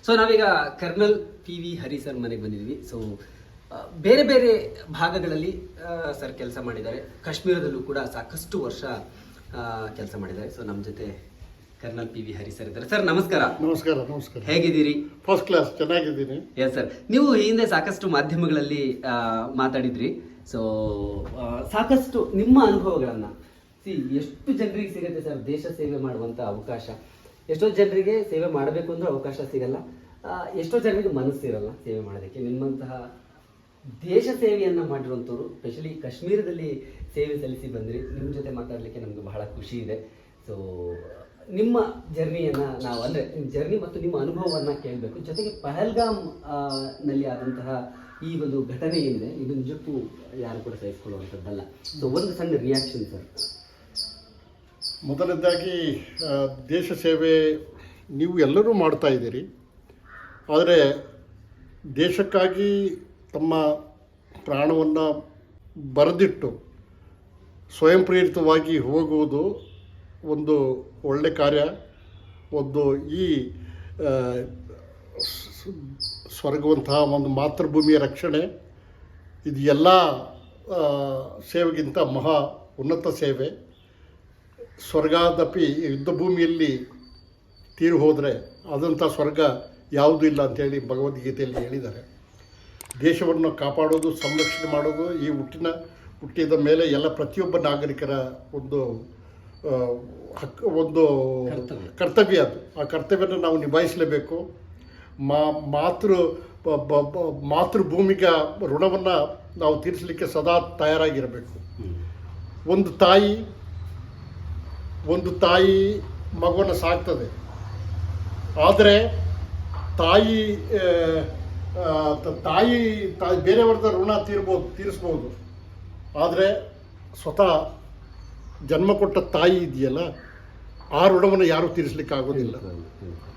So ನಾವೀಗ kernel P V Hari sir ಮನೆಗೆ ಬಂದಿದ್ವಿ. ಸೊ ಬೇರೆ ಬೇರೆ ಭಾಗಗಳಲ್ಲಿ ಸರ್ ಕೆಲಸ ಮಾಡಿದ್ದಾರೆ. ಕಾಶ್ಮೀರದಲ್ಲೂ ಕೂಡ ಸಾಕಷ್ಟು ವರ್ಷ ಕೆಲಸ ಮಾಡಿದ್ದಾರೆ. ಸೊ ನಮ್ಮ ಜೊತೆ kernel P V Hari sir ಇದ್ದಾರೆ. ಸರ್ ನಮಸ್ಕಾರ. ನಮಸ್ಕಾರ. ನಮಸ್ಕಾರ. ಹೇಗಿದ್ದೀರಿ? ಫಸ್ಟ್ ಕ್ಲಾಸ್, ಚೆನ್ನಾಗಿದ್ದೀನಿ. ಎಸ್ ಸರ್, ನೀವು ಈ ಹಿಂದೆ ಸಾಕಷ್ಟು ಮಾಧ್ಯಮಗಳಲ್ಲಿ ಮಾತಾಡಿದ್ರಿ. ಸೊ ಸಾಕಷ್ಟು ನಿಮ್ಮ ಅನುಭವಗಳನ್ನು ಎಷ್ಟು ಜನರಿಗೆ ಸಿಗುತ್ತೆ ಸರ್ ದೇಶ ಸೇವೆ ಮಾಡುವಂಥ ಅವಕಾಶ? ಎಷ್ಟೋ ಜನರಿಗೆ ಸೇವೆ ಮಾಡಬೇಕು ಅಂದ್ರೆ ಅವಕಾಶ ಸಿಗಲ್ಲ, ಎಷ್ಟೋ ಜನರಿಗೆ ಮನಸ್ಸಿರಲ್ಲ ಸೇವೆ ಮಾಡೋದಕ್ಕೆ. ನಿಮ್ಮಂತಹ ದೇಶ ಸೇವೆಯನ್ನು ಮಾಡಿರುವಂಥವ್ರು ಸ್ಪೆಷಲಿ ಕಾಶ್ಮೀರದಲ್ಲಿ ಸೇವೆ ಸಲ್ಲಿಸಿ ಬಂದ್ರಿ. ನಿಮ್ಮ ಜೊತೆ ಮಾತಾಡಲಿಕ್ಕೆ ನಮ್ಗೆ ಬಹಳ ಖುಷಿ ಇದೆ. ಸೊ ನಿಮ್ಮ ಜರ್ನಿಯನ್ನು ನಾವು ಅಂದರೆ ನಿಮ್ಮ ಜರ್ನಿ ಮತ್ತು ನಿಮ್ಮ ಅನುಭವವನ್ನು ಕೇಳಬೇಕು. ಜೊತೆಗೆ ಪಹಲ್ಗಾಮ್ ನಲ್ಲಿ ಆದಂತಹ ಈ ಒಂದು ಘಟನೆ ಏನಿದೆ ಇದು ನಿಜಕ್ಕೂ ಯಾರು ಕೂಡ ಸಹಿಸಿಕೊಳ್ಳುವಂಥದ್ದಲ್ಲ. ಸೊ ಒಂದು ಸಣ್ಣ ರಿಯಾಕ್ಷನ್ ಸರ್. ಮೊದಲನೇದಾಗಿ ದೇಶ ಸೇವೆ ನೀವು ಎಲ್ಲರೂ ಮಾಡ್ತಾ ಇದ್ದೀರಿ, ಆದರೆ ದೇಶಕ್ಕಾಗಿ ತಮ್ಮ ಪ್ರಾಣವನ್ನು ಬರೆದಿಟ್ಟು ಸ್ವಯಂ ಪ್ರೇರಿತವಾಗಿ ಹೋಗುವುದು ಒಂದು ಒಳ್ಳೆ ಕಾರ್ಯ. ಒಂದು ಈ ಸ್ವರ್ಗವಂತಹ ಒಂದು ಮಾತೃಭೂಮಿಯ ರಕ್ಷಣೆ, ಇದು ಎಲ್ಲ ಸೇವೆಗಿಂತ ಮಹಾ ಉನ್ನತ ಸೇವೆ. ಸ್ವರ್ಗಾದಪಿ ಯುದ್ಧ ಭೂಮಿಯಲ್ಲಿ ತೀರು ಹೋದರೆ ಆದಂಥ ಸ್ವರ್ಗ ಯಾವುದೂ ಇಲ್ಲ ಅಂಥೇಳಿ ಭಗವದ್ಗೀತೆಯಲ್ಲಿ ಹೇಳಿದ್ದಾರೆ. ದೇಶವನ್ನು ಕಾಪಾಡೋದು, ಸಂರಕ್ಷಣೆ ಮಾಡೋದು ಈ ಹುಟ್ಟಿದ ಮೇಲೆ ಎಲ್ಲ ಪ್ರತಿಯೊಬ್ಬ ನಾಗರಿಕರ ಒಂದು ಕರ್ತವ್ಯ. ಅದು ಆ ಕರ್ತವ್ಯನ ನಾವು ನಿಭಾಯಿಸಲೇಬೇಕು. ಮಾತೃಭೂಮಿಗೆ ಋಣವನ್ನು ನಾವು ತೀರಿಸಲಿಕ್ಕೆ ಸದಾ ತಯಾರಾಗಿರಬೇಕು. ಒಂದು ತಾಯಿ ಮಗುವನ್ನು ಸಾಕ್ತದೆ, ಆದರೆ ತಾಯಿ ಬೇರೆಯವ್ರದ ಋಣ ತೀರಿಸ್ಬೋದು, ಆದರೆ ಸ್ವತಃ ಜನ್ಮ ಕೊಟ್ಟ ತಾಯಿ ಇದೆಯಲ್ಲ, ಆ ಋಣವನ್ನು ಯಾರೂ ತೀರಿಸ್ಲಿಕ್ಕೆ ಆಗೋದಿಲ್ಲ.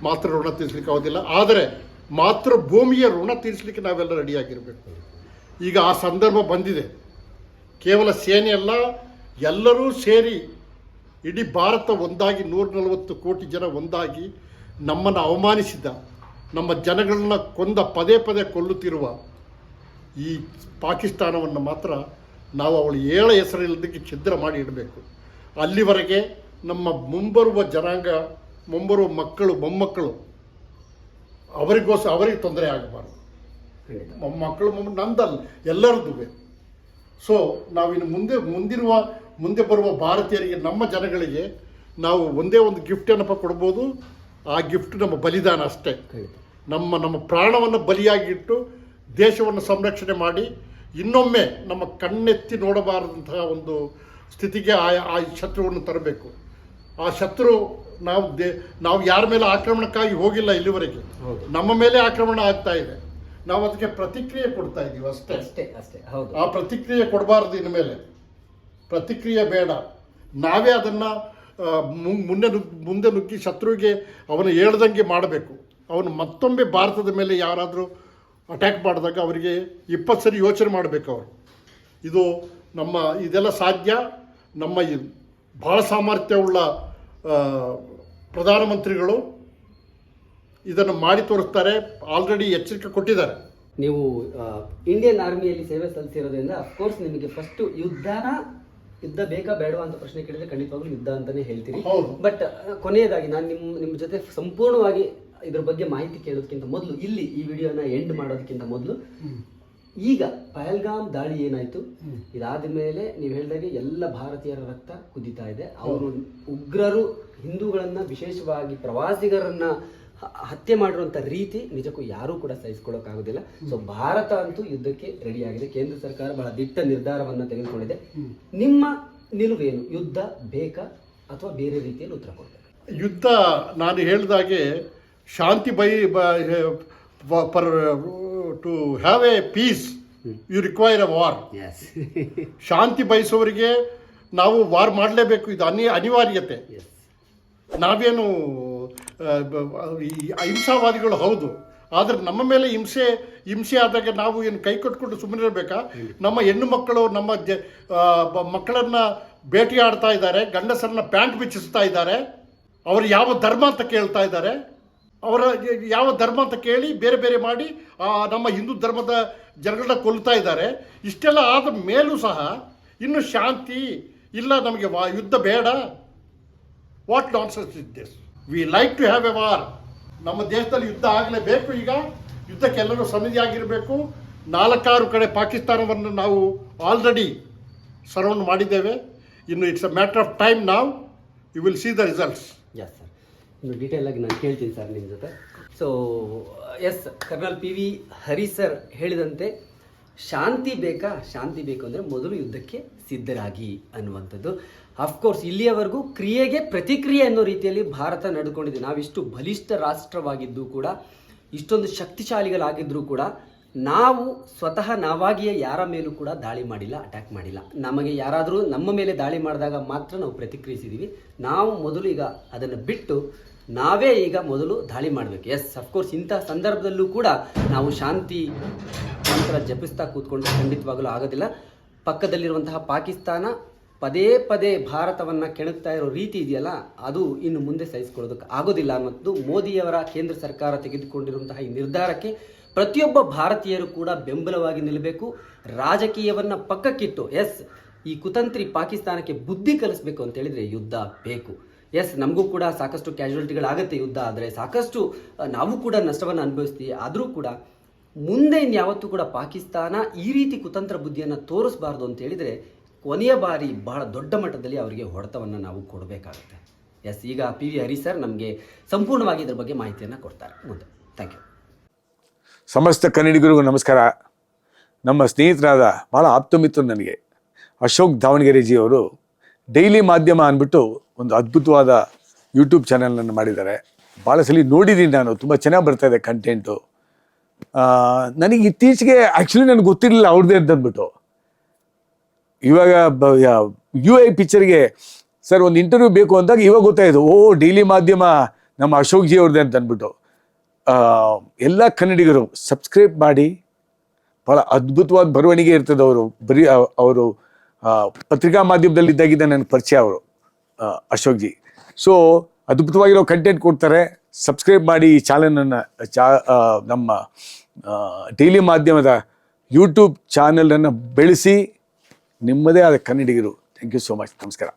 ಮಾತೃ ಋಣ ತೀರಿಸ್ಲಿಕ್ಕೆ ಆಗೋದಿಲ್ಲ, ಆದರೆ ಮಾತೃಭೂಮಿಯ ಋಣ ತೀರಿಸಲಿಕ್ಕೆ ನಾವೆಲ್ಲ ರೆಡಿಯಾಗಿರಬೇಕು. ಈಗ ಆ ಸಂದರ್ಭ ಬಂದಿದೆ. ಕೇವಲ ಸೇನೆ ಅಲ್ಲ, ಎಲ್ಲರೂ ಸೇರಿ ಇಡೀ ಭಾರತ ಒಂದಾಗಿ 140 ಕೋಟಿ ಜನ ಒಂದಾಗಿ ನಮ್ಮನ್ನು ಅವಮಾನಿಸಿದ, ನಮ್ಮ ಜನಗಳನ್ನ ಪದೇ ಪದೇ ಕೊಲ್ಲುತ್ತಿರುವ ಈ ಪಾಕಿಸ್ತಾನವನ್ನು ಮಾತ್ರ ನಾವು ಅವಳು ಹೆಸರಿಲ್ಲದಕ್ಕೆ ಛಿದ್ರ ಮಾಡಿ ಇಡಬೇಕು. ಅಲ್ಲಿವರೆಗೆ ನಮ್ಮ ಮುಂಬರುವ ಜನಾಂಗ, ಮುಂಬರುವ ಮಕ್ಕಳು, ಮೊಮ್ಮಕ್ಕಳು ಅವರಿಗೆ ತೊಂದರೆ ಆಗಬಾರ್ದು. ಮಕ್ಕಳು ನಂದಲ್ಲ, ಎಲ್ಲರದ್ದು. ಸೊ ನಾವಿನ್ನು ಮುಂದೆ ಬರುವ ಭಾರತೀಯರಿಗೆ, ನಮ್ಮ ಜನಗಳಿಗೆ ನಾವು ಒಂದೇ ಒಂದು ಗಿಫ್ಟ್ ಏನಪ್ಪ ಕೊಡ್ಬೋದು, ಆ ಗಿಫ್ಟ್ ನಮ್ಮ ಬಲಿದಾನ ಅಷ್ಟೇ. ನಮ್ಮ ಪ್ರಾಣವನ್ನು ಬಲಿಯಾಗಿಟ್ಟು ದೇಶವನ್ನು ಸಂರಕ್ಷಣೆ ಮಾಡಿ ಇನ್ನೊಮ್ಮೆ ನಮ್ಮ ಕಣ್ಣೆತ್ತಿ ನೋಡಬಾರದಂತಹ ಒಂದು ಸ್ಥಿತಿಗೆ ಆ ಶತ್ರುವನ್ನು ತರಬೇಕು. ಆ ಶತ್ರು ನಾವು ಯಾರ ಮೇಲೆ ಆಕ್ರಮಣಕ್ಕಾಗಿ ಹೋಗಿಲ್ಲ ಇಲ್ಲಿವರೆಗೆ, ನಮ್ಮ ಮೇಲೆ ಆಕ್ರಮಣ ಆಗ್ತಾ ಇದೆ. ನಾವು ಅದಕ್ಕೆ ಪ್ರತಿಕ್ರಿಯೆ ಕೊಡ್ತಾ ಇದ್ದೀವಿ ಅಷ್ಟೇ. ಆ ಪ್ರತಿಕ್ರಿಯೆ ಕೊಡಬಾರ್ದು. ಇನ್ಮೇಲೆ ಪ್ರತಿಕ್ರಿಯೆ ಬೇಡ. ನಾವೇ ಅದನ್ನು ಮುಂದೆ ನುಗ್ಗಿ ಶತ್ರುವಿಗೆ ಅವನು ಹೇಳ್ದಂಗೆ ಮಾಡಬೇಕು. ಅವನು ಮತ್ತೊಮ್ಮೆ ಭಾರತದ ಮೇಲೆ ಯಾರಾದರೂ ಅಟ್ಯಾಕ್ ಮಾಡಿದಾಗ ಅವರಿಗೆ 20 ಸರಿ ಯೋಚನೆ ಮಾಡಬೇಕು. ಇದೆಲ್ಲ ಸಾಧ್ಯ. ನಮ್ಮ ಬಹಳ ಸಾಮರ್ಥ್ಯವುಳ್ಳ ಪ್ರಧಾನಮಂತ್ರಿಗಳು ಇದನ್ನು ಮಾಡಿ ತೋರಿಸ್ತಾರೆ. ಆಲ್ರೆಡಿ ಎಚ್ಚರಿಕೆ ಕೊಟ್ಟಿದ್ದಾರೆ. ನೀವು ಇಂಡಿಯನ್ ಆರ್ಮಿಯಲ್ಲಿ ಸೇವೆ ಸಲ್ಲಿಸಿರೋದ್ರಿಂದ ಅಫ್ಕೋರ್ಸ್ ನಿಮಗೆ ಫಸ್ಟ್ ಯುದ್ಧ ಬೇಕಾ ಬೇಡವಾ ಅಂತ ಪ್ರಶ್ನೆ ಕೇಳಿದ್ರೆ ಖಂಡಿತವಾಗ್ಲೂ ಯುದ್ಧ ಅಂತಾನೆ ಹೇಳ್ತೀರಿ. ಬಟ್ ಕೊನೆಯದಾಗಿ ನಾನು ನಿಮ್ಮ ಜೊತೆ ಸಂಪೂರ್ಣವಾಗಿ ಇದ್ರ ಬಗ್ಗೆ ಮಾಹಿತಿ ಕೇಳೋದಕ್ಕಿಂತ ಮೊದಲು, ಇಲ್ಲಿ ಈ ವಿಡಿಯೋನ ಎಂಡ್ ಮಾಡೋದಕ್ಕಿಂತ ಮೊದಲು, ಈಗ ಪಹಲ್ಗಾಮ್ ದಾಳಿ ಏನಾಯ್ತು, ಇದಾದ ಮೇಲೆ ನೀವು ಹೇಳಿದಾಗೆ ಎಲ್ಲ ಭಾರತೀಯರ ರಕ್ತ ಕುದೀತಾ ಇದೆ. ಅವರು ಉಗ್ರರು ಹಿಂದೂಗಳನ್ನ, ವಿಶೇಷವಾಗಿ ಪ್ರವಾಸಿಗರನ್ನ ಹತ್ಯೆ ಮಾಡಿರುವಂಥ ರೀತಿ ನಿಜಕ್ಕೂ ಯಾರೂ ಕೂಡ ಸಹಿಸ್ಕೊಳ್ಳೋಕ್ಕಾಗೋದಿಲ್ಲ. ಸೊ ಭಾರತ ಅಂತೂ ಯುದ್ಧಕ್ಕೆ ರೆಡಿಯಾಗಿದೆ. ಕೇಂದ್ರ ಸರ್ಕಾರ ಬಹಳ ದಿಟ್ಟ ನಿರ್ಧಾರವನ್ನು ತೆಗೆದುಕೊಂಡಿದೆ. ನಿಮ್ಮ ನಿಲುವೇನು? ಯುದ್ಧ ಬೇಕಾ ಅಥವಾ ಬೇರೆ ರೀತಿಯಲ್ಲಿ ಉತ್ತರ ಕೊಡಬೇಕು? ಯುದ್ಧ, ನಾನು ಹೇಳಿದಾಗೆ, ಶಾಂತಿ to have a peace you require a war. ಶಾಂತಿ ಬಯಸೋರಿಗೆ ನಾವು ವಾರ್ ಮಾಡಲೇಬೇಕು. ಇದು ಅನಿವಾರ್ಯತೆ. ನಾವೇನು ಅಹಿಂಸಾವಾದಿಗಳು ಹೌದು, ಆದರೆ ನಮ್ಮ ಮೇಲೆ ಹಿಂಸೆ ಆದಾಗ ನಾವು ಏನು ಕೈ ಕಟ್ಕೊಂಡು ಸುಮ್ಮನೆ ಇರಬೇಕಾ? ನಮ್ಮ ಹೆಣ್ಣು ಮಕ್ಕಳು ನಮ್ಮ ಮಕ್ಕಳನ್ನು ಬೇಟೆಯಾಡ್ತಾ ಇದ್ದಾರೆ, ಗಂಡಸರನ್ನ ಪ್ಯಾಂಟ್ ಬಿಚ್ಚಿಸ್ತಾ ಇದ್ದಾರೆ. ಅವರು ಯಾವ ಧರ್ಮ ಅಂತ ಕೇಳ್ತಾ ಇದ್ದಾರೆ. ಅವರ ಯಾವ ಧರ್ಮ ಅಂತ ಕೇಳಿ ಬೇರೆ ಬೇರೆ ಮಾಡಿ ನಮ್ಮ ಹಿಂದೂ ಧರ್ಮದ ಜನಗಳನ್ನ ಕೊಲ್ತಾ ಇದ್ದಾರೆ. ಇಷ್ಟೆಲ್ಲ ಆದ ಮೇಲೂ ಸಹ ಇನ್ನು ಶಾಂತಿ ಇಲ್ಲ, ನಮಗೆ ಯುದ್ಧ ಬೇಡ. What nonsense is this? We like to have a war. ನಮ್ಮ ದೇಶದಲ್ಲಿ ಯುದ್ಧ ಆಗಲೇಬೇಕು. ಈಗ ಯುದ್ಧಕ್ಕೆಲ್ಲರೂ ಸನ್ನಿಧಿಯಾಗಿರಬೇಕು. 4-6 ಕಡೆ ಪಾಕಿಸ್ತಾನವನ್ನು ನಾವು ಆಲ್ರೆಡಿ ಸರೌಂಡ್ ಮಾಡಿದ್ದೇವೆ. ಇನ್ನು it's a matter of time. ನಾವು you will see the results. Yes sir, ಇನ್ನು ಡೀಟೇಲ್ ಆಗಿ ನಾನು ಕೇಳ್ತೀನಿ ಸರ್ ನಿಮ್ಮ ಜೊತೆ. So yes, colonel P V Hari sir ಹೇಳಿದಂತೆ ಶಾಂತಿ ಬೇಕಾ? ಶಾಂತಿ ಬೇಕು ಅಂದರೆ ಮೊದಲು ಯುದ್ಧಕ್ಕೆ ಸಿದ್ಧರಾಗಿ ಅನ್ನುವಂಥದ್ದು. ಅಫ್ಕೋರ್ಸ್ ಇಲ್ಲಿಯವರೆಗೂ ಕ್ರಿಯೆಗೆ ಪ್ರತಿಕ್ರಿಯೆ ಅನ್ನೋ ರೀತಿಯಲ್ಲಿ ಭಾರತ ನಡೆದುಕೊಂಡಿದೆ. ನಾವಿಷ್ಟು ಬಲಿಷ್ಠ ರಾಷ್ಟ್ರವಾಗಿದ್ದು ಕೂಡ, ಇಷ್ಟೊಂದು ಶಕ್ತಿಶಾಲಿಗಳಾಗಿದ್ದರೂ ಕೂಡ ನಾವು ಸ್ವತಃ ನಾವಾಗಿಯೇ ಯಾರ ಮೇಲೂ ಕೂಡ ದಾಳಿ ಮಾಡಿಲ್ಲ, ಅಟ್ಯಾಕ್ ಮಾಡಿಲ್ಲ. ನಮಗೆ ಯಾರಾದರೂ ನಮ್ಮ ಮೇಲೆ ದಾಳಿ ಮಾಡಿದಾಗ ಮಾತ್ರ ನಾವು ಪ್ರತಿಕ್ರಿಯಿಸಿದ್ದೀವಿ. ನಾವು ಮೊದಲು ಈಗ ಅದನ್ನು ಬಿಟ್ಟು ನಾವೇ ಈಗ ಮೊದಲು ದಾಳಿ ಮಾಡಬೇಕು. ಎಸ್, ಅಫ್ಕೋರ್ಸ್ ಇಂಥ ಸಂದರ್ಭದಲ್ಲೂ ಕೂಡ ನಾವು ಶಾಂತಿ ಮಂತ್ರ ಜಪಿಸ್ತಾ ಕೂತ್ಕೊಂಡು ಖಂಡಿತವಾಗಲೂ ಆಗೋದಿಲ್ಲ. ಪಕ್ಕದಲ್ಲಿರುವಂತಹ ಪಾಕಿಸ್ತಾನ ಪದೇ ಪದೇ ಭಾರತವನ್ನು ಕೆಣಕ್ತಾ ಇರೋ ರೀತಿ ಇದೆಯಲ್ಲ, ಅದು ಇನ್ನು ಮುಂದೆ ಸಹಿಸಿಕೊಳ್ಳೋದಕ್ಕೆ ಆಗೋದಿಲ್ಲ ಅನ್ನೋದು ಮೋದಿಯವರ ಕೇಂದ್ರ ಸರ್ಕಾರ ತೆಗೆದುಕೊಂಡಿರುವಂತಹ ಈ ನಿರ್ಧಾರಕ್ಕೆ ಪ್ರತಿಯೊಬ್ಬ ಭಾರತೀಯರು ಕೂಡ ಬೆಂಬಲವಾಗಿ ನಿಲ್ಲಬೇಕು. ರಾಜಕೀಯವನ್ನು ಪಕ್ಕಕ್ಕಿಟ್ಟು ಎಸ್, ಈ ಕುತಂತ್ರಿ ಪಾಕಿಸ್ತಾನಕ್ಕೆ ಬುದ್ಧಿ ಕಲಿಸಬೇಕು ಅಂತ ಹೇಳಿದ್ರೆ ಯುದ್ಧ ಬೇಕು. ಎಸ್, ನಮಗೂ ಕೂಡ ಸಾಕಷ್ಟು ಕ್ಯಾಶುಯಾಲಿಟಿಗಳಾಗುತ್ತೆ ಯುದ್ಧ ಆದರೆ, ಸಾಕಷ್ಟು ನಾವು ಕೂಡ ನಷ್ಟವನ್ನು ಅನುಭವಿಸ್ತೀವಿ. ಆದರೂ ಕೂಡ ಮುಂದೆ ಇನ್ಯಾವತ್ತೂ ಕೂಡ ಪಾಕಿಸ್ತಾನ ಈ ರೀತಿ ಕುತಂತ್ರ ಬುದ್ಧಿಯನ್ನು ತೋರಿಸಬಾರ್ದು ಅಂತ ಹೇಳಿದರೆ ಕೊನೆಯ ಬಾರಿ ಬಹಳ ದೊಡ್ಡ ಮಟ್ಟದಲ್ಲಿ ಅವರಿಗೆ ಹೊಡೆತವನ್ನು ನಾವು ಕೊಡಬೇಕಾಗುತ್ತೆ. ಎಸ್, ಈಗ ಪಿ ವಿ ಹರಿ ಸರ್ ನಮಗೆ ಸಂಪೂರ್ಣವಾಗಿ ಇದರ ಬಗ್ಗೆ ಮಾಹಿತಿಯನ್ನು ಕೊಡ್ತಾರೆ ಮುಂದೆ. Thank you. ಸಮಸ್ತ ಕನ್ನಡಿಗರಿಗೂ ನಮಸ್ಕಾರ. ನಮ್ಮ ಸ್ನೇಹಿತರಾದ ಭಾಳ ಆಪ್ತಮಿತ್ರರು ನನಗೆ ಅಶೋಕ್ ದಾವಣಗೆರೆಜಿ ಅವರು ಡೈಲಿ ಮಾಧ್ಯಮ ಅಂದ್ಬಿಟ್ಟು ಒಂದು ಅದ್ಭುತವಾದ ಯೂಟ್ಯೂಬ್ ಚಾನಲನ್ನು ಮಾಡಿದ್ದಾರೆ. ಭಾಳ ಸಲ ನೋಡಿದ್ದೀನಿ ನಾನು, ತುಂಬ ಚೆನ್ನಾಗಿ ಬರ್ತಾಯಿದೆ ಕಂಟೆಂಟು. ನನಗೆ ಇತ್ತೀಚೆಗೆ ಆ್ಯಕ್ಚುಲಿ ನನಗೆ ಗೊತ್ತಿರಲಿಲ್ಲ ಅವ್ರದ್ದೇ ಅಂತಂದ್ಬಿಟ್ಟು. ಇವಾಗ UI ಪಿಕ್ಚರ್ಗೆ ಸರ್ ಒಂದು ಇಂಟರ್ವ್ಯೂ ಬೇಕು ಅಂದಾಗ ಇವಾಗ ಗೊತ್ತಾಯಿತು, ಡೈಲಿ ಮಾಧ್ಯಮ ನಮ್ಮ ಅಶೋಕ್ ಜಿ ಅವ್ರದ್ದೇ ಅಂತ ಅಂದ್ಬಿಟ್ಟು. ಎಲ್ಲ ಕನ್ನಡಿಗರು ಸಬ್ಸ್ಕ್ರೈಬ್ ಮಾಡಿ. ಭಾಳ ಅದ್ಭುತವಾದ ಬರವಣಿಗೆ ಇರ್ತದೆ. ಅವರು ಪತ್ರಿಕಾ ಮಾಧ್ಯಮದಲ್ಲಿ ಇದ್ದಾಗಿದ್ದ ನನಗೆ ಪರಿಚಯ ಅವರು ಅಶೋಕ್ ಜಿ. ಸೊ ಅದ್ಭುತವಾಗಿರೋ ಕಂಟೆಂಟ್ ಕೊಡ್ತಾರೆ. ಸಬ್ಸ್ಕ್ರೈಬ್ ಮಾಡಿ ಈ ಚಾನಲನ್ನು, ನಮ್ಮ ಡೈಲಿ ಮಾಧ್ಯಮದ ಯೂಟ್ಯೂಬ್ ಚಾನಲನ್ನು ಬೆಳೆಸಿ ನಿಮ್ಮದೇ ಆದ ಕನ್ನಡಿಗರು. Thank you so much. ನಮಸ್ಕಾರ.